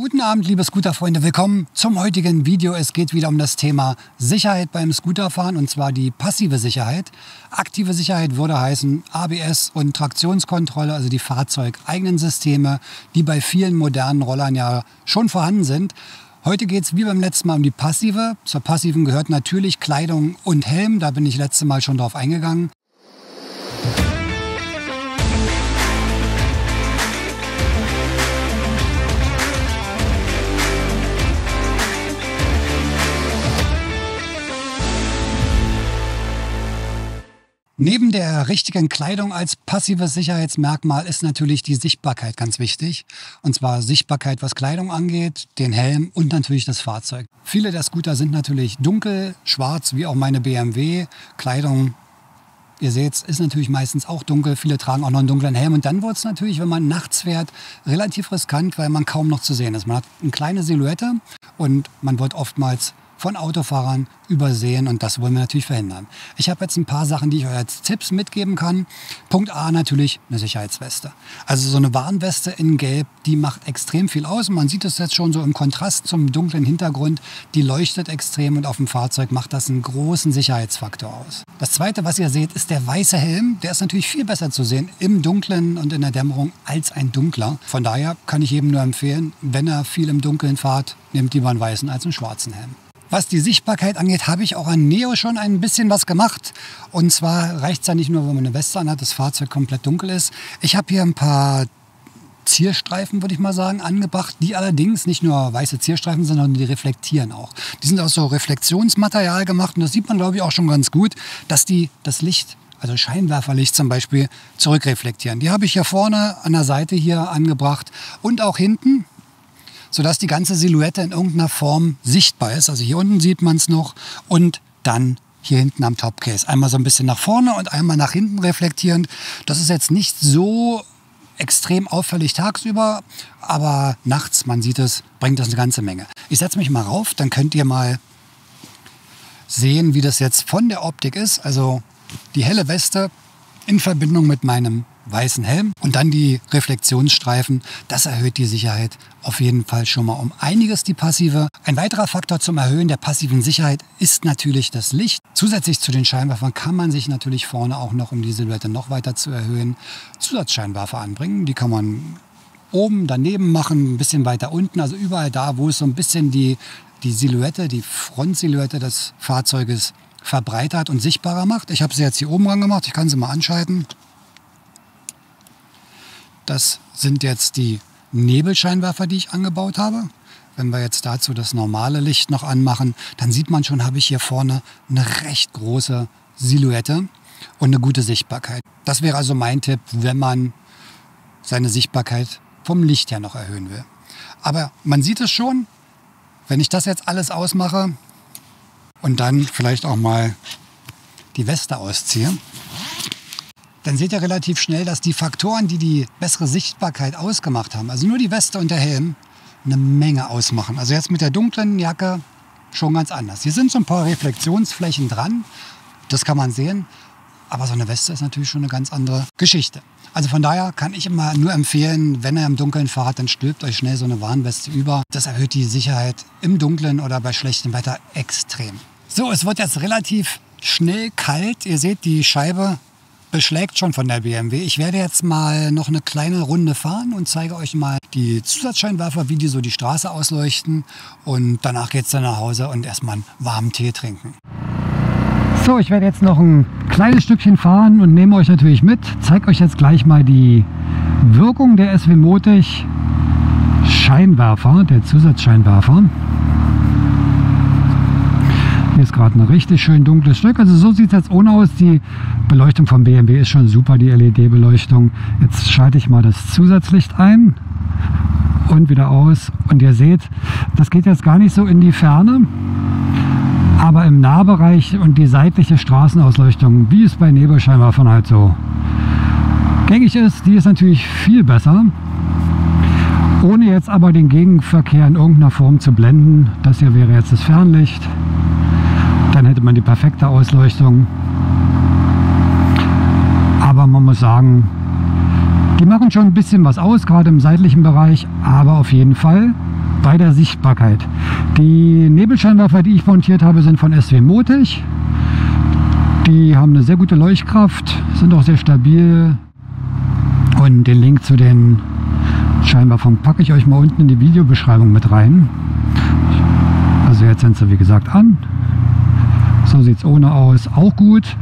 Guten Abend, liebe Scooterfreunde. Willkommen zum heutigen Video. Es geht wieder um das Thema Sicherheit beim Scooterfahren, und zwar die passive Sicherheit. Aktive Sicherheit würde heißen ABS und Traktionskontrolle, also die fahrzeugeigenen Systeme, die bei vielen modernen Rollern ja schon vorhanden sind. Heute geht es wie beim letzten Mal um die passive. Zur passiven gehört natürlich Kleidung und Helm. Da bin ich letztes Mal schon drauf eingegangen. Neben der richtigen Kleidung als passives Sicherheitsmerkmal ist natürlich die Sichtbarkeit ganz wichtig. Und zwar Sichtbarkeit, was Kleidung angeht, den Helm und natürlich das Fahrzeug. Viele der Scooter sind natürlich dunkel, schwarz, wie auch meine BMW. Kleidung, ihr seht, ist natürlich meistens auch dunkel. Viele tragen auch noch einen dunklen Helm. Und dann wird es natürlich, wenn man nachts fährt, relativ riskant, weil man kaum noch zu sehen ist. Man hat eine kleine Silhouette und man wird oftmals von Autofahrern übersehen, und das wollen wir natürlich verhindern. Ich habe jetzt ein paar Sachen, die ich euch als Tipps mitgeben kann. Punkt A, natürlich eine Sicherheitsweste. Also so eine Warnweste in Gelb, die macht extrem viel aus. Man sieht es jetzt schon so im Kontrast zum dunklen Hintergrund. Die leuchtet extrem und auf dem Fahrzeug macht das einen großen Sicherheitsfaktor aus. Das Zweite, was ihr seht, ist der weiße Helm. Der ist natürlich viel besser zu sehen im Dunklen und in der Dämmerung als ein dunkler. Von daher kann ich jedem nur empfehlen, wenn er viel im Dunkeln fährt, nehmt lieber einen weißen als einen schwarzen Helm. Was die Sichtbarkeit angeht, habe ich auch an Neo schon ein bisschen was gemacht. Und zwar reicht es ja nicht nur, wenn man eine Weste anhat, das Fahrzeug komplett dunkel ist. Ich habe hier ein paar Zierstreifen, würde ich mal sagen, angebracht, die allerdings nicht nur weiße Zierstreifen sind, sondern die reflektieren auch. Die sind aus so Reflexionsmaterial gemacht, und das sieht man, glaube ich, auch schon ganz gut, dass die das Licht, also Scheinwerferlicht zum Beispiel, zurückreflektieren. Die habe ich hier vorne an der Seite hier angebracht und auch hinten, sodass die ganze Silhouette in irgendeiner Form sichtbar ist. Also hier unten sieht man es noch, und dann hier hinten am Topcase. Einmal so ein bisschen nach vorne und einmal nach hinten reflektierend. Das ist jetzt nicht so extrem auffällig tagsüber, aber nachts, man sieht es, bringt das eine ganze Menge. Ich setze mich mal rauf, dann könnt ihr mal sehen, wie das jetzt von der Optik ist. Also die helle Weste in Verbindung mit meinem weißen Helm und dann die Reflexionsstreifen. Das erhöht die Sicherheit auf jeden Fall schon mal um einiges, die passive. Ein weiterer Faktor zum Erhöhen der passiven Sicherheit ist natürlich das Licht. Zusätzlich zu den Scheinwerfern kann man sich natürlich vorne auch noch, um die Silhouette noch weiter zu erhöhen, Zusatzscheinwerfer anbringen. Die kann man oben daneben machen, ein bisschen weiter unten, also überall da, wo es so ein bisschen die Silhouette, die Frontsilhouette des Fahrzeuges verbreitert und sichtbarer macht. Ich habe sie jetzt hier oben ran gemacht, ich kann sie mal anschalten. Das sind jetzt die Nebelscheinwerfer, die ich angebaut habe. Wenn wir jetzt dazu das normale Licht noch anmachen, dann sieht man schon, habe ich hier vorne eine recht große Silhouette und eine gute Sichtbarkeit. Das wäre also mein Tipp, wenn man seine Sichtbarkeit vom Licht her noch erhöhen will. Aber man sieht es schon, wenn ich das jetzt alles ausmache und dann vielleicht auch mal die Weste ausziehe, dann seht ihr relativ schnell, dass die Faktoren, die die bessere Sichtbarkeit ausgemacht haben, also nur die Weste und der Helm, eine Menge ausmachen. Also jetzt mit der dunklen Jacke schon ganz anders. Hier sind so ein paar Reflexionsflächen dran, das kann man sehen, aber so eine Weste ist natürlich schon eine ganz andere Geschichte. Also von daher kann ich immer nur empfehlen, wenn ihr im Dunkeln fahrt, dann stülpt euch schnell so eine Warnweste über. Das erhöht die Sicherheit im Dunkeln oder bei schlechtem Wetter extrem. So, es wird jetzt relativ schnell kalt. Ihr seht, die Scheibe beschlägt schon von der BMW. Ich werde jetzt mal noch eine kleine Runde fahren und zeige euch mal die Zusatzscheinwerfer, wie die so die Straße ausleuchten. Und danach geht es dann nach Hause und erstmal einen warmen Tee trinken. So, ich werde jetzt noch ein kleines Stückchen fahren und nehme euch natürlich mit. Zeige euch jetzt gleich mal die Wirkung der SW-Motig Scheinwerfer, der Zusatzscheinwerfer. Hier ist gerade ein richtig schön dunkles Stück. Also so sieht es jetzt ohne aus. Die Beleuchtung vom BMW ist schon super, die LED-Beleuchtung. Jetzt schalte ich mal das Zusatzlicht ein und wieder aus. Und ihr seht, das geht jetzt gar nicht so in die Ferne, aber im Nahbereich und die seitliche Straßenausleuchtung, wie es bei Nebelscheinwerfern halt so gängig ist, die ist natürlich viel besser. Ohne jetzt aber den Gegenverkehr in irgendeiner Form zu blenden. Das hier wäre jetzt das Fernlicht. Dann hätte man die perfekte Ausleuchtung. Aber man muss sagen, die machen schon ein bisschen was aus, gerade im seitlichen Bereich. Aber auf jeden Fall bei der Sichtbarkeit. Die Nebelscheinwerfer, die ich montiert habe, sind von SW Motech. Die haben eine sehr gute Leuchtkraft, sind auch sehr stabil. Und den Link zu den Scheinwerfern packe ich euch mal unten in die Videobeschreibung mit rein. Also jetzt sind sie wie gesagt an. So sieht es ohne aus, auch gut.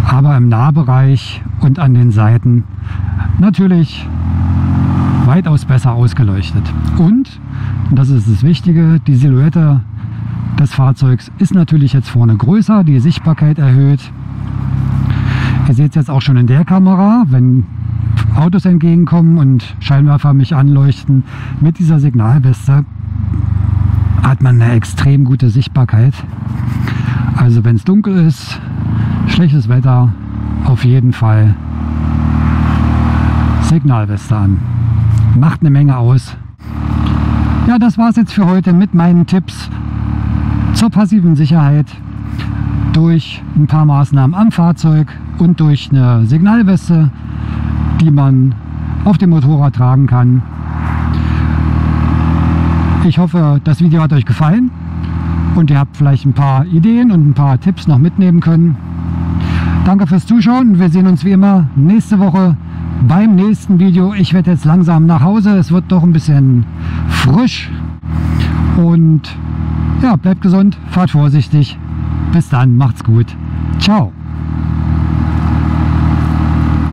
Aber im Nahbereich und an den Seiten natürlich weitaus besser ausgeleuchtet. Und das ist das Wichtige, die Silhouette des Fahrzeugs ist natürlich jetzt vorne größer, die Sichtbarkeit erhöht. Ihr seht es jetzt auch schon in der Kamera, wenn Autos entgegenkommen und Scheinwerfer mich anleuchten. Mit dieser Signalweste hat man eine extrem gute Sichtbarkeit. Also wenn es dunkel ist, schlechtes Wetter, auf jeden Fall Signalweste an. Macht eine Menge aus. Ja, das war es jetzt für heute mit meinen Tipps zur passiven Sicherheit durch ein paar Maßnahmen am Fahrzeug und durch eine Signalweste, die man auf dem Motorrad tragen kann. Ich hoffe, das Video hat euch gefallen und ihr habt vielleicht ein paar Ideen und ein paar Tipps noch mitnehmen können. Danke fürs Zuschauen. Wir sehen uns wie immer nächste Woche beim nächsten Video. Ich werde jetzt langsam nach Hause. Es wird doch ein bisschen frisch. Und ja, bleibt gesund, fahrt vorsichtig. Bis dann, macht's gut. Ciao.